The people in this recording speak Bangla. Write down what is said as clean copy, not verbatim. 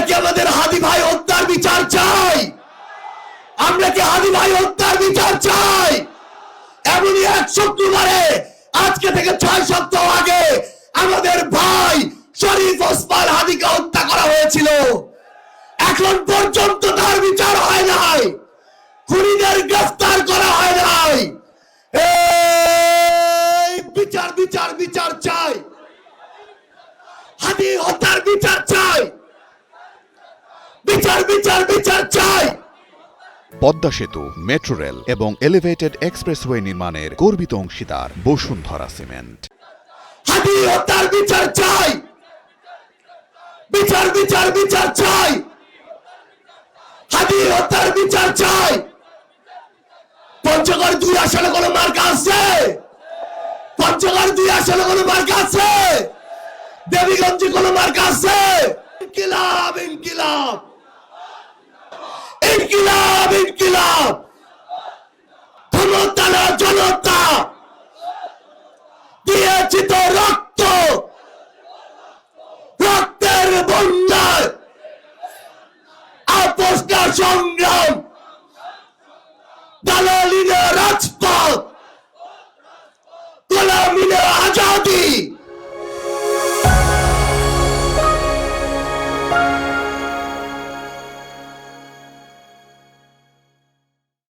কি আমাদের হাদি ভাই হত্যার বিচার চাই? আমরা কি হাদি ভাই হত্যার বিচার চাই? এমনই 1 শুক্রবারে আজকে থেকে 6 সপ্তাহ আগে আমাদের ভাই শরীফ ওসমান হাদিকে হত্যা করা হয়েছিল। এখন পর্যন্ত তার বিচার হয় নাই, খুনিদের গ্রেফতার করা হয় নাই। এই বিচার বিচার বিচার চাই, হাদি হত্যার বিচার চাই, বিচার বিচার বিচার চাই। পদ্মা সেতু, মেট্রো রেল এবং এলিভেটেড এক্সপ্রেসওয়ে নির্মাণের গর্বিত অংশীদার বসুন্ধরা সিমেন্ট। হাদি হত্যার বিচার চাই, বিচার বিচার বিচার চাই, হাদি হত্যার বিচার চাই। পঞ্চগড় 2 আসনে কোনো মার্কা আছে? পঞ্চগড় 2 আসনে কোনো মার্কা আছে? দেবীগঞ্জে কোনো মার্কা আছে? ইনকিলাব ইনকিলাব ইনকিলাব ইনকিলাব, ক্ষমতা না জনতা, দিয়েছি তো রক্ত, রক্তের বন্যায় আপোষ না সংগ্রাম, দালালি না রাজপথ, গোলামি না আজাদি।